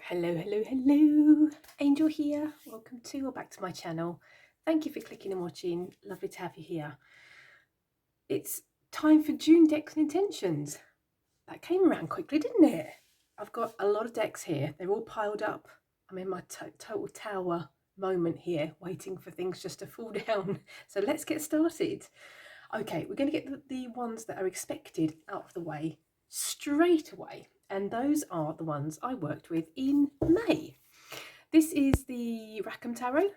Hello, hello, hello. Angel here. Welcome to or back to my channel. Thank you for clicking and watching. Lovely to have you here. It's time for June decks and intentions. That came around quickly, didn't it? I've got a lot of decks here. They're all piled up. I'm in my total tower moment here, waiting for things just to fall down. So let's get started. Okay, we're going to get the ones that are expected out of the way straight away. And those are the ones I worked with in May. This is the Rackham Tarot.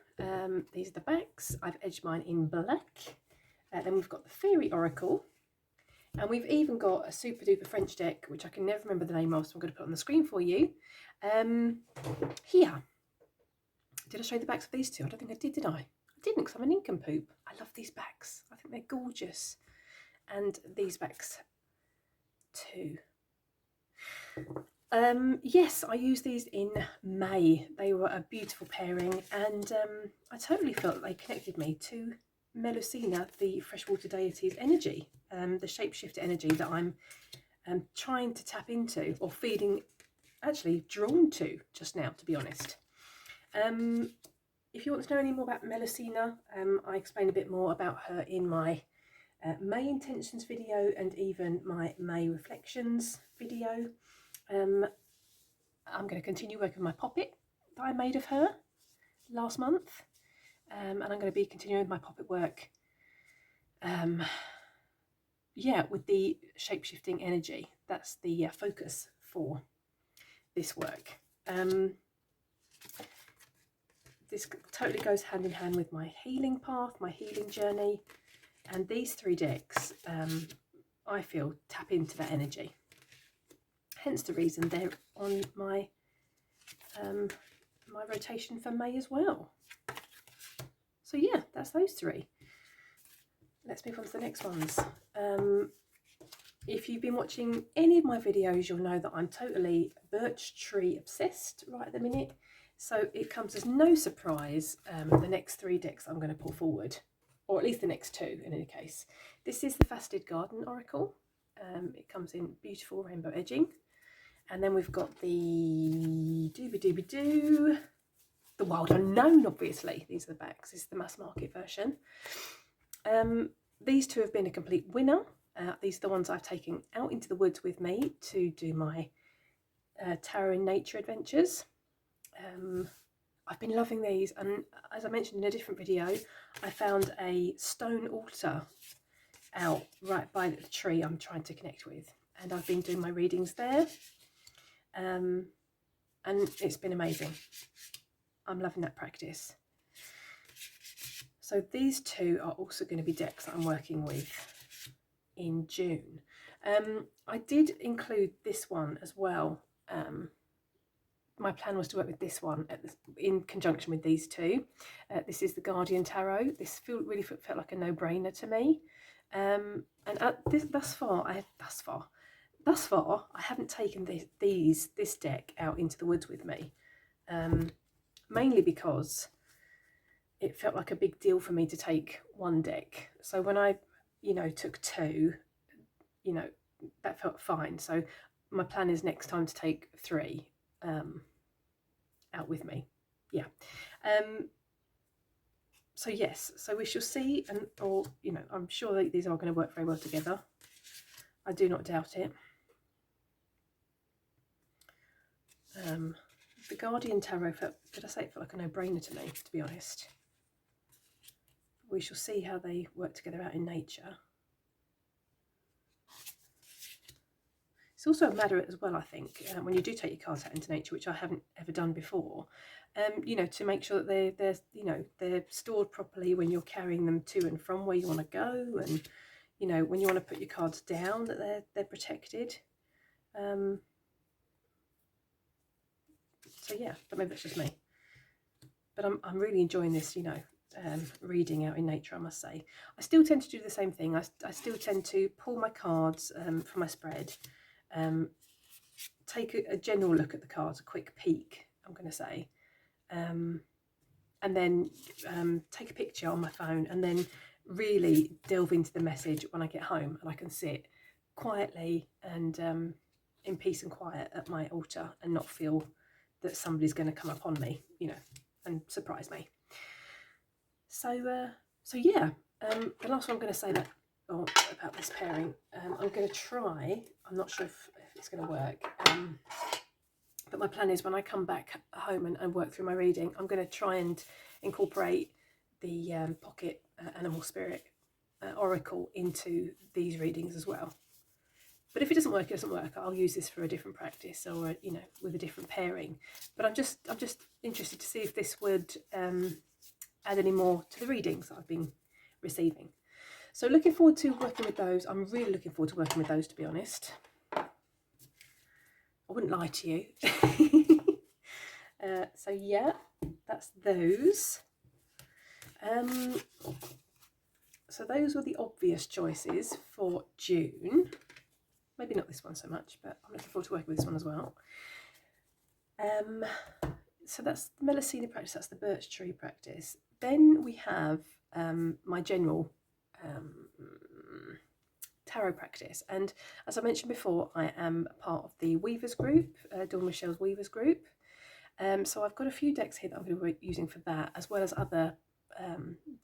These are the backs. I've edged mine in black. Then we've got the Fairy Oracle. And we've even got a super duper French deck, which I can never remember the name of, so I'm going to put on the screen for you. Here. Did I show you the backs of these two? I don't think I did I? I didn't, because I'm an nincompoop. I love these backs. I think they're gorgeous. And these backs too. Yes, I used these in May. They were a beautiful pairing, and I totally felt they connected me to Melusina, the freshwater deity's energy, the shapeshifter energy that I'm trying to tap into, or feeling, actually drawn to just now, to be honest. If you want to know any more about Melusina, I explain a bit more about her in my May intentions video and even my May reflections video. I'm going to continue working with my poppet that I made of her last month, and I'm going to be continuing my poppet work with the shape-shifting energy. That's the focus for this work. This totally goes hand in hand with my healing path, my healing journey, and these three decks I feel tap into that energy. Hence the reason they're on my my rotation for May as well. So yeah, that's those three. Let's move on to the next ones. If you've been watching any of my videos, you'll know that I'm totally birch tree obsessed right at the minute. So it comes as no surprise the next three decks I'm going to pull forward, or at least the next two in any case. This is the Faceted Garden Oracle. It comes in beautiful rainbow edging. And then we've got the the Wild Unknown, obviously. These are the backs. This is the mass market version. These two have been a complete winner. These are the ones I've taken out into the woods with me to do my tarot in nature adventures. I've been loving these, and as I mentioned in a different video, I found a stone altar out right by the tree I'm trying to connect with, and I've been doing my readings there. And it's been amazing. I'm loving that practice. So these two are also going to be decks that I'm working with in June. I did include this one as well. My plan was to work with this one in conjunction with these two. This is the Guardian Tarot. This really felt like a no-brainer to me. And thus far, I haven't taken this deck out into the woods with me, mainly because it felt like a big deal for me to take one deck. So when I, took two, that felt fine. So my plan is next time to take three out with me. Yeah. So yes, so we shall see, I'm sure that these are going to work very well together. I do not doubt it. The Guardian Tarot did I say it felt like a no-brainer to me, to be honest. We shall see how they work together out in nature. It's also a matter as well, I think, when you do take your cards out into nature, which I haven't ever done before, to make sure that they're stored properly when you're carrying them to and from where you want to go, and when you want to put your cards down, that they're protected. So yeah, but maybe that's just me. But I'm really enjoying this, reading out in nature, I must say. I still tend to do the same thing. I still tend to pull my cards from my spread, take a general look at the cards, a quick peek, I'm going to say, and then take a picture on my phone, and then really delve into the message when I get home, and I can sit quietly and in peace and quiet at my altar and not feel that somebody's going to come up on me, you know, and surprise me. So yeah, the last one I'm going to say about this pairing, I'm going to try, I'm not sure if it's going to work, but my plan is when I come back home and work through my reading, I'm going to try and incorporate the Pocket Animal Spirit Oracle into these readings as well. But if it doesn't work, it doesn't work. I'll use this for a different practice, or you know, with a different pairing. But I'm just interested to see if this would add any more to the readings that I've been receiving. So looking forward to working with those. I'm really looking forward to working with those, to be honest. I wouldn't lie to you. So yeah, that's those. So those were the obvious choices for June. Maybe not this one so much, but I'm looking forward to working with this one as well. So that's the Melusina practice, that's the birch tree practice. Then we have my general tarot practice. And as I mentioned before, I am a part of the Weavers group, Dawn Michelle's Weavers group. So I've got a few decks here that I'm going to be using for that, as well as other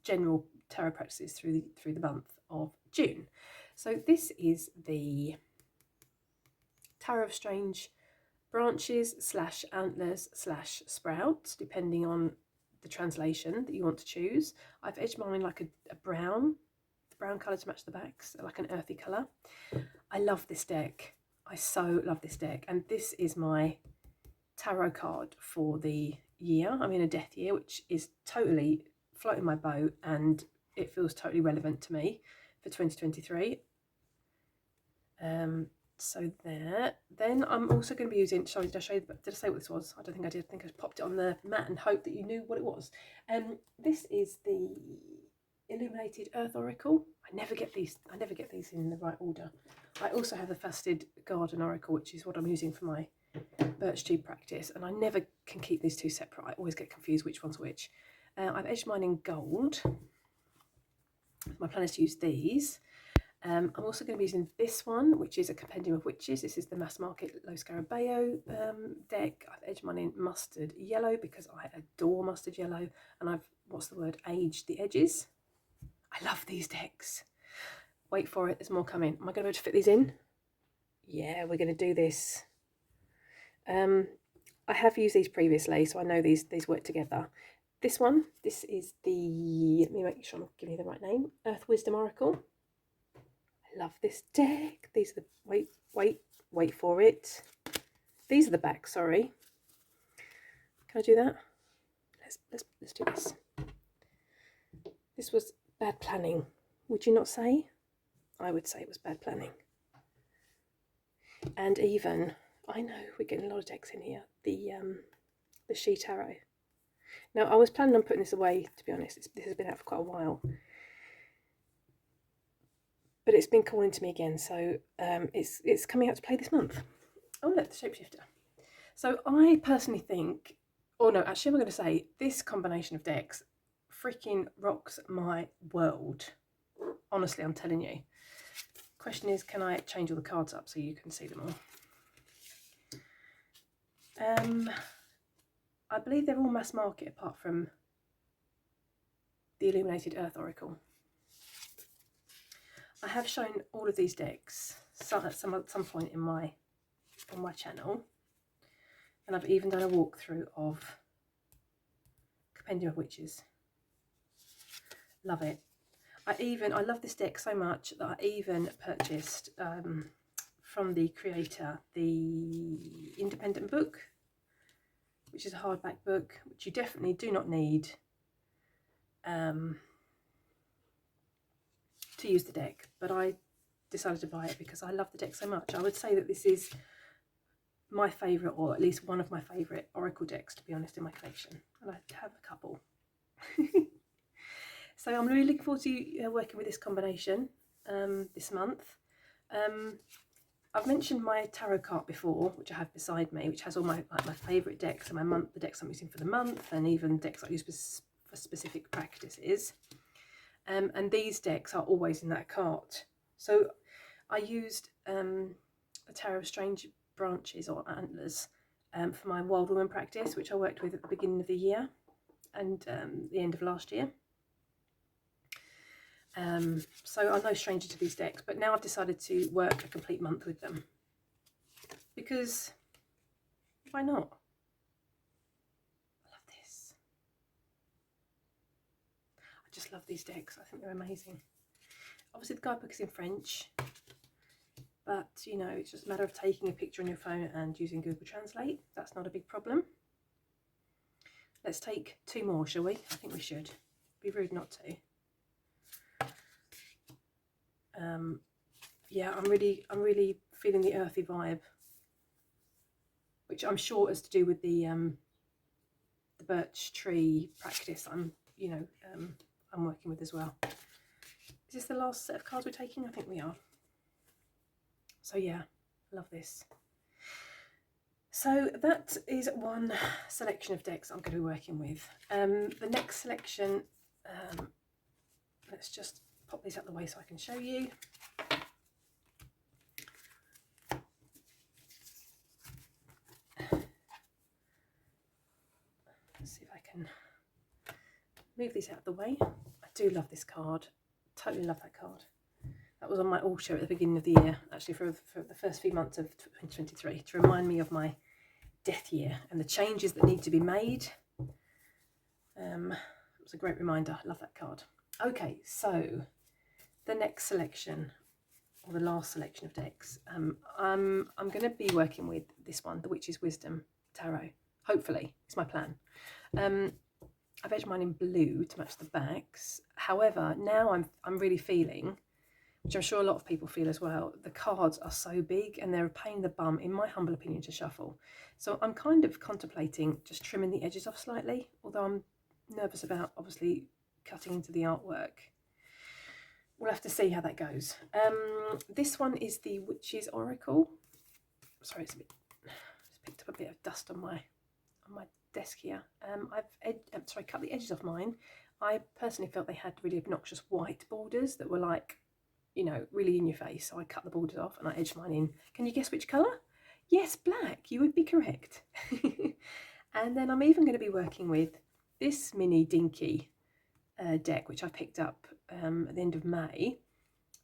general tarot practices through the month of June. So this is the Tarot of Strange branches / antlers / sprouts, depending on the translation that you want to choose. I've edged mine like a brown colour to match the backs, like an earthy colour. I love this deck. I so love this deck, and this is my tarot card for the year. I'm in a death year, which is totally floating my boat, and it feels totally relevant to me for 2023. So there. Then I'm also going to be using, sorry, did I say what this was? I don't think I did. I think I popped it on the mat and hoped that you knew what it was. This is the Illuminated Earth Oracle. I never get these in the right order. I also have the Faceted Garden Oracle, which is what I'm using for my birch tree practice, and I never can keep these two separate. I always get confused which one's which. I've edged mine in gold. My plan is to use these. I'm also going to be using this one, which is a Compendium of Witches. This is the Mass Market Lo Scarabeo deck. I've edged mine in mustard yellow because I adore mustard yellow, and I've, aged the edges. I love these decks. Wait for it, there's more coming. Am I going to be able to fit these in? Yeah, we're going to do this. I have used these previously, so I know these work together. This is the, let me make sure I'm giving you the right name, Earth Wisdom Oracle. I love this deck. These are the, wait for it. These are the backs, sorry. Can I do that? Let's do this. This was bad planning, would you not say? I would say it was bad planning. And even, I know we're getting a lot of decks in here, the She Tarot. Now, I was planning on putting this away, to be honest. This has been out for quite a while. But it's been calling to me again, so it's coming out to play this month. Oh, look, the Shapeshifter. So I personally think, or no, actually I'm going to say, this combination of decks freaking rocks my world. Honestly, I'm telling you. Question is, can I change all the cards up so you can see them all? I believe they're all mass market apart from the Illuminated Earth Oracle. I have shown all of these decks at some point on my channel, and I've even done a walkthrough of Compendium of Witches. Love it. I love this deck so much that I even purchased from the creator the independent book, which is a hardback book, which you definitely do not need to use the deck, but I decided to buy it because I love the deck so much. I would say that this is my favourite, or at least one of my favourite Oracle decks, to be honest, in my collection, and I have a couple. So I'm really looking forward to working with this combination this month. I've mentioned my tarot card before, which I have beside me, which has all my favourite decks and the decks I'm using for the month, and even decks I use for specific practices. And these decks are always in that cart. So I used a Tarot of Strange branches or antlers, for my Wild Woman practice, which I worked with at the beginning of the year and the end of last year. So I'm no stranger to these decks, but now I've decided to work a complete month with them, because why not? I love this. I just love these decks. I think they're amazing. Obviously the guidebook is in French, but you know, it's just a matter of taking a picture on your phone and using Google Translate. That's not a big problem. Let's take 2 more, shall we? I think we should. Be rude not to. Yeah, I'm really feeling the earthy vibe, which I'm sure is to do with the birch tree practice I'm working with as well. Is this the last set of cards we're taking? I think we are. So yeah, love this. So that is one selection of decks I'm going to be working with. The next selection, let's just pop these out of the way so I can show you. Let's see if I can move these out of the way. I do love this card. Totally love that card. That was on my all show at the beginning of the year, actually for the first few months of 2023, to remind me of my death year and the changes that need to be made. It was a great reminder. I love that card. Okay, so the next selection, or the last selection of decks, I'm going to be working with this one, the Witch's Wisdom Tarot. Hopefully, it's my plan. I've edged mine in blue to match the backs. However, now I'm really feeling, which I'm sure a lot of people feel as well, the cards are so big and they're a pain in the bum, in my humble opinion, to shuffle. So I'm kind of contemplating just trimming the edges off slightly, although I'm nervous about obviously cutting into the artwork. We'll have to see how that goes. This one is the Witch's Oracle. Sorry, it's picked up a bit of dust on my desk here. I've cut the edges off mine. I personally felt they had really obnoxious white borders that were like, you know, really in your face. So I cut the borders off and I edged mine in. Can you guess which colour? Yes, black. You would be correct. And then I'm even going to be working with this mini dinky deck, which I picked up at the end of May.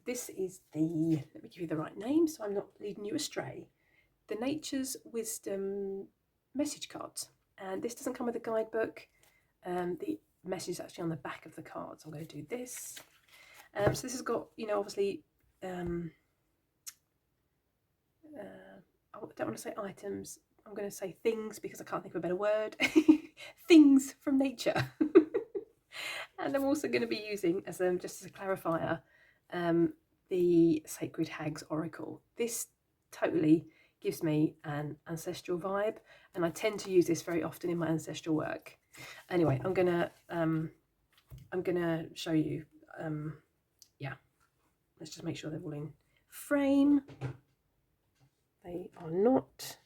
This is the, let me give you the right name so I'm not leading you astray, the Nature's Wisdom message cards. And this doesn't come with a guidebook. The message is actually on the back of the cards. I'm going to do this. So this has got, you know, obviously, I don't want to say items. I'm going to say things because I can't think of a better word. Things from nature. And I'm also going to be using, as just as a clarifier, the Sacred Hags Oracle. This totally gives me an ancestral vibe, and I tend to use this very often in my ancestral work. Anyway, I'm gonna show you. Yeah, let's just make sure they're all in frame. They are not.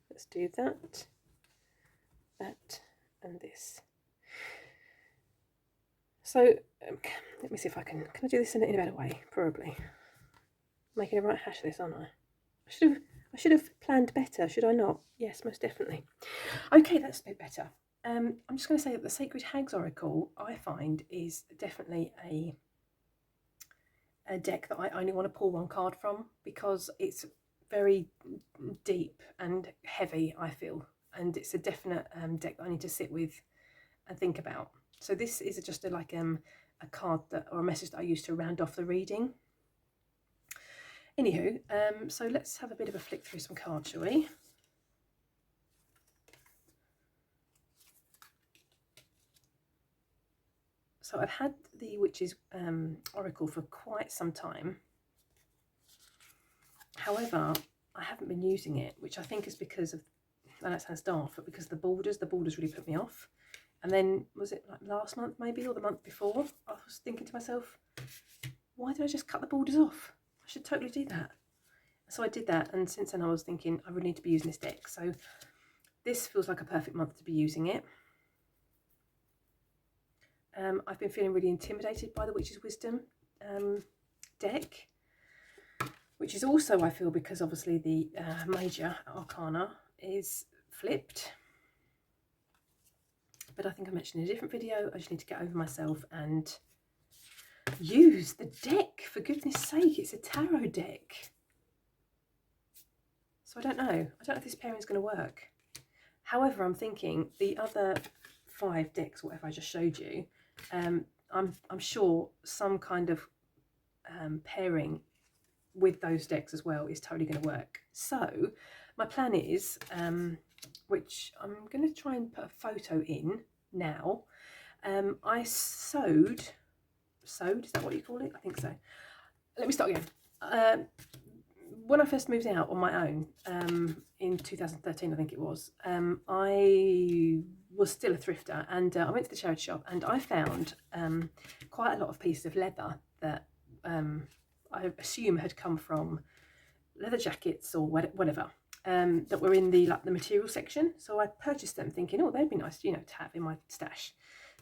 Let's do that, and this. So let me see if I can I do this in a better way? Probably. Making a right hash of this, aren't I? I should have planned better, should I not? Yes, most definitely. Okay, that's a bit better. I'm just going to say that the Sacred Hags Oracle, I find, is definitely a deck that I only want to pull one card from, because it's very deep and heavy, I feel, and it's a definite deck that I need to sit with and think about. So this is just a card or a message that I use to round off the reading. Anywho, so let's have a bit of a flick through some cards, shall we? So I've had the Witch's Oracle for quite some time. However, I haven't been using it, which I think is because of, and that sounds daft, but because of the borders really put me off. And then, was it like last month maybe, or the month before, I was thinking to myself, why did I just cut the borders off? I should totally do that. So I did that, and since then I was thinking I really need to be using this deck. So this feels like a perfect month to be using it. I've been feeling really intimidated by the Witch's Wisdom deck, which is also, I feel, because obviously the Major Arcana is flipped. But I think I mentioned in a different video, I just need to get over myself and use the deck. For goodness sake, it's a tarot deck. So I don't know. I don't know if this pairing is going to work. However, I'm thinking the other 5 decks, whatever I just showed you, I'm sure some kind of pairing with those decks as well is totally going to work. So my plan is, which I'm going to try and put a photo in now. I sewed, is that what you call it? I think so. Let me start again. When I first moved out on my own in 2013, I think it was, I was still a thrifter, and I went to the charity shop and I found quite a lot of pieces of leather that I assume had come from leather jackets or whatever, that were in the material section. So I purchased them thinking, oh, they'd be nice, to have in my stash.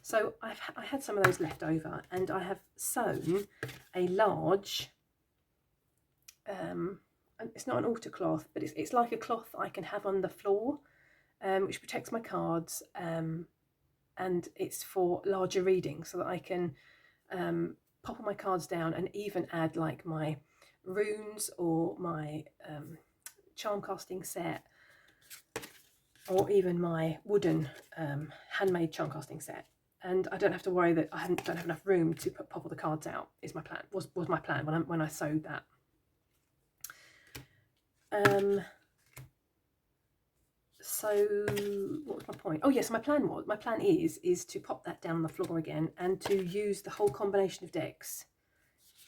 So I had some of those left over, and I have sewn a large, it's not an altar cloth, but it's like a cloth I can have on the floor, which protects my cards, and it's for larger readings, so that I can pop all my cards down and even add like my runes or my charm casting set, or even my wooden handmade charm casting set. And I don't have to worry that I don't have enough room to pop all the cards out. Is my plan, was my plan when I sewed that. So what was my point? Oh yes, my plan is to pop that down on the floor again and to use the whole combination of decks,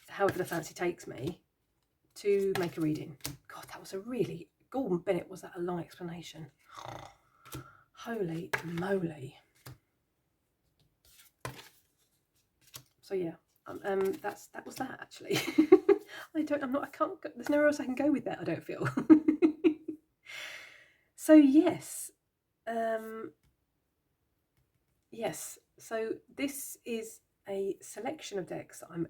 however the fancy takes me, to make a reading. God, that was a really, Gordon Bennett, was that a long explanation? Holy moly. So yeah, that was that actually. I can't, there's nowhere else I can go with that, I don't feel. So yes, yes, so this is a selection of decks that I'm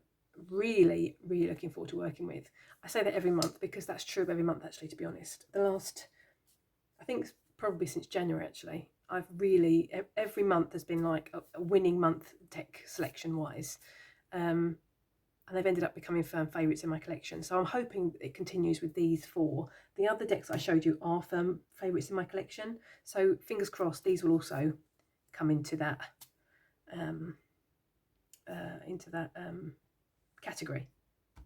really, really looking forward to working with. I say that every month because that's true of every month actually, to be honest. The last, I think probably since January actually, I've really, every month has been like a winning month deck selection wise. And they've ended up becoming firm favourites in my collection. So I'm hoping it continues with these 4. The other decks I showed you are firm favourites in my collection. So fingers crossed these will also come into that category.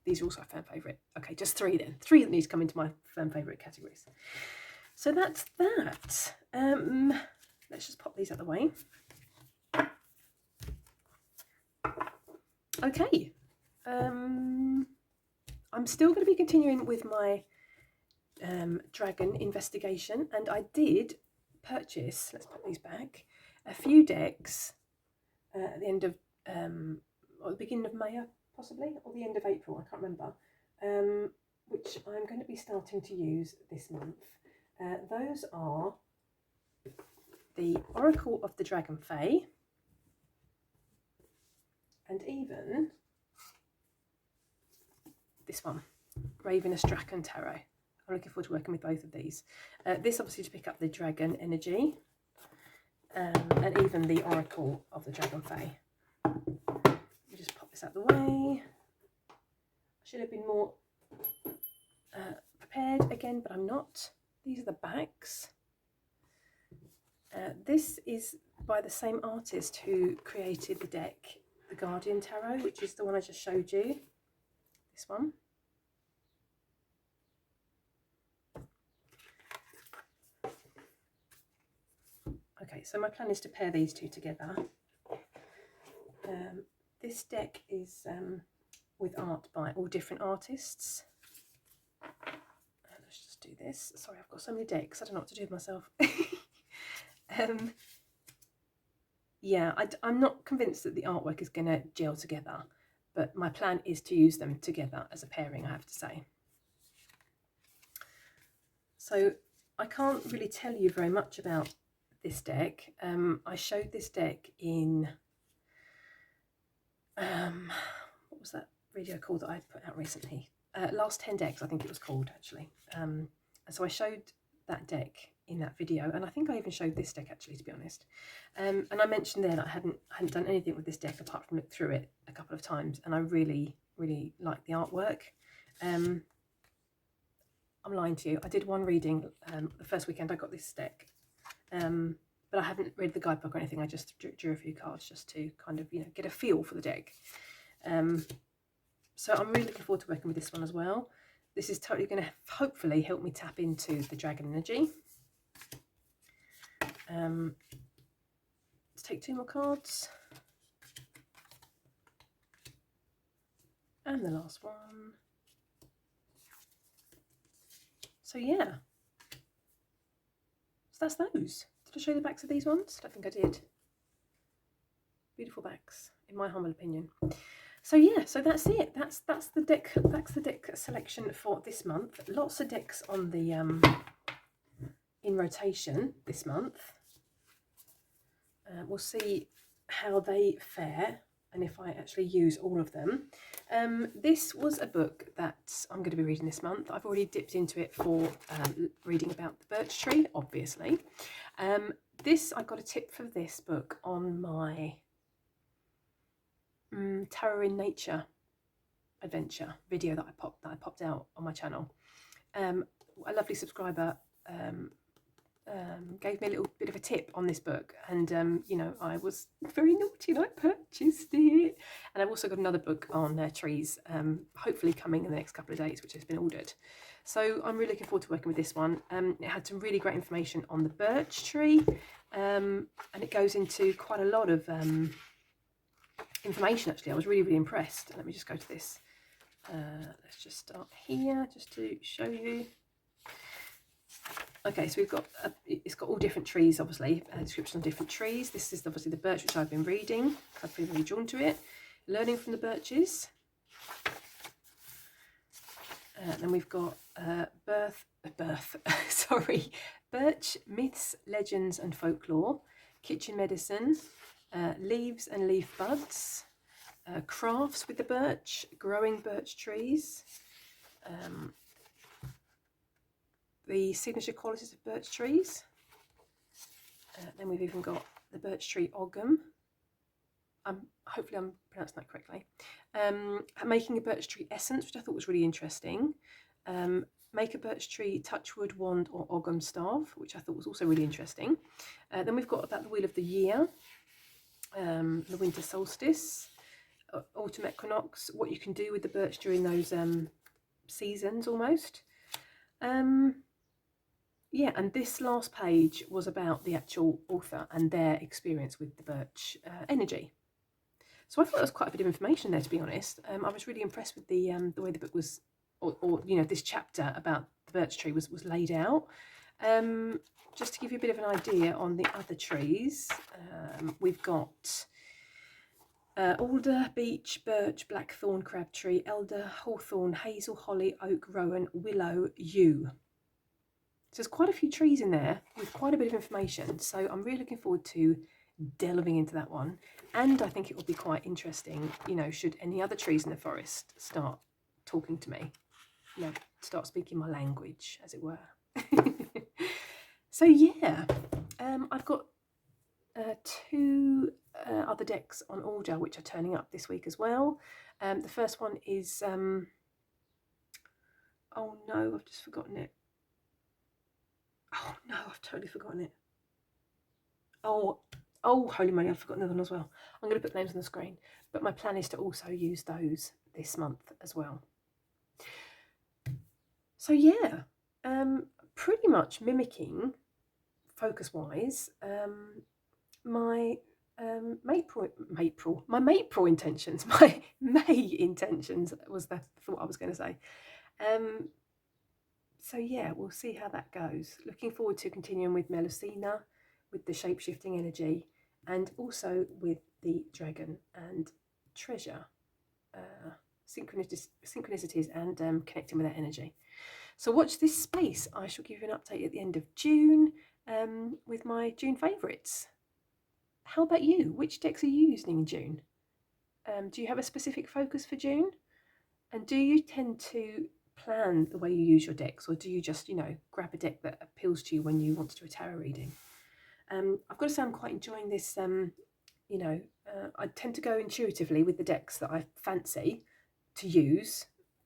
These are also a firm favourite. Okay, just 3 then. 3 that need to come into my firm favourite categories. So that's that. Let's just pop these out of the way. Okay. I'm still going to be continuing with my dragon investigation, and I did purchase, let's put these back, a few decks at the end of, or the beginning of May possibly, or the end of April, I can't remember, which I'm going to be starting to use this month. Those are the Oracle of the Dragon Fae, and even this one, Ravenous Draken Tarot. I'm looking forward to working with both of these. This obviously to pick up the dragon energy, and even the Oracle of the Dragon Fae. Let me just pop this out of the way. I should have been more prepared again, but I'm not. These are the backs. This is by the same artist who created the deck, the Guardian Tarot, which is the one I just showed you. This one. Okay, so my plan is to pair these 2 together. This deck is with art by all different artists. Let's just do this. Sorry, I've got so many decks, I don't know what to do with myself. Yeah, I'm not convinced that the artwork is going to gel together, but my plan is to use them together as a pairing, I have to say. So I can't really tell you very much about this deck. I showed this deck in, what was that video called that I put out recently? Last 10 Decks, I think it was called actually. And so I showed that deck in that video, and I think I even showed this deck actually, to be honest. And I mentioned there that I hadn't done anything with this deck apart from look through it a couple of times, and I really like the artwork. I'm lying to you, I did one reading the first weekend I got this deck, but I haven't read the guidebook or anything. I just drew a few cards just to kind of, you know, get a feel for the deck. So I'm really looking forward to working with this one as well. This is totally going to hopefully help me tap into the dragon energy. Let's take 2 more cards. And the last one. So yeah. So that's those. Did I show you the backs of these ones? I don't think I did. Beautiful backs, in my humble opinion. So yeah, so that's it. That's the deck. That's the deck selection for this month. Lots of decks on the in rotation this month. We'll see how they fare and if I actually use all of them. This was a book that I'm going to be reading this month. I've already dipped into it for reading about the birch tree, obviously. I got a tip for this book on my Tarot in Nature adventure video that I popped out on my channel. A lovely subscriber gave me a little bit of a tip on this book, and you know, I was very naughty and I purchased it. And I've also got another book on trees, hopefully coming in the next couple of days, which has been ordered. So I'm really looking forward to working with this one. It had some really great information on the birch tree, and it goes into quite a lot of information actually. I was really impressed. Let me just go to this. Let's just start here just to show you. Okay, so we've got it's got all different trees, obviously, a description of different trees. This is obviously the birch, which I've been reading. I've been really drawn to it. Learning from the birches. Then we've got birch myths, legends and folklore, kitchen medicine, leaves and leaf buds, crafts with the birch, growing birch trees, the signature qualities of birch trees. Then we've even got the birch tree ogum. Hopefully I'm pronouncing that correctly. Making a birch tree essence, which I thought was really interesting. Make a birch tree touchwood wand or ogum staff, which I thought was also really interesting. Then we've got about the wheel of the year, the winter solstice, autumn equinox, what you can do with the birch during those seasons almost. Yeah, and this last page was about the actual author and their experience with the birch energy. So I thought there was quite a bit of information there, to be honest. I was really impressed with the way the book was, or you know, this chapter about the birch tree was laid out. Just to give you a bit of an idea on the other trees, we've got alder, beech, birch, blackthorn, crabtree, elder, hawthorn, hazel, holly, oak, rowan, willow, yew. So there's quite a few trees in there with quite a bit of information. So I'm really looking forward to delving into that one. And I think it will be quite interesting, you know, should any other trees in the forest start talking to me, you know, start speaking my language, as it were. So yeah, I've got 2 other decks on order which are turning up this week as well. The first one is, oh no, I've just forgotten it. Oh no, I've totally forgotten it. Oh, holy moly, I've forgotten another one as well. I'm going to put names on the screen, but my plan is to also use those this month as well. So yeah, pretty much mimicking, focus-wise, my April intentions, my May intentions was the thought I was going to say. So yeah, we'll see how that goes. Looking forward to continuing with Melusina, with the shape-shifting energy, and also with the dragon and treasure, synchronicities and connecting with that energy. So watch this space. I shall give you an update at the end of June with my June favourites. How about you? Which decks are you using in June? Do you have a specific focus for June? And do you tend to plan the way you use your decks, or do you just, grab a deck that appeals to you when you want to do a tarot reading? I've got to say I'm quite enjoying this. I tend to go intuitively with the decks that I fancy to use.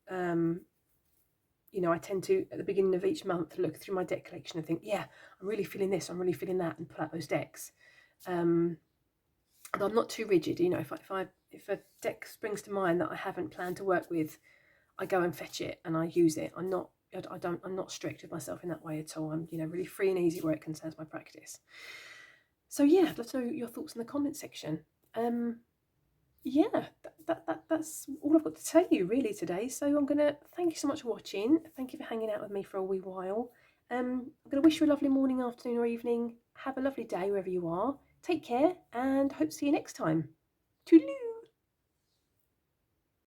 I tend to, at the beginning of each month, look through my deck collection and think, yeah, I'm really feeling this, I'm really feeling that, and pull out those decks. And I'm not too rigid. If a deck springs to mind that I haven't planned to work with, I go and fetch it and I use it. I'm not strict with myself in that way at all. I'm really free and easy where it concerns my practice. So yeah, I'd love to know your thoughts in the comment section. That's all I've got to tell you really today. So I'm going to thank you so much for watching. Thank you for hanging out with me for a wee while. I'm going to wish you a lovely morning, afternoon or evening. Have a lovely day wherever you are. Take care and hope to see you next time. Toodaloo!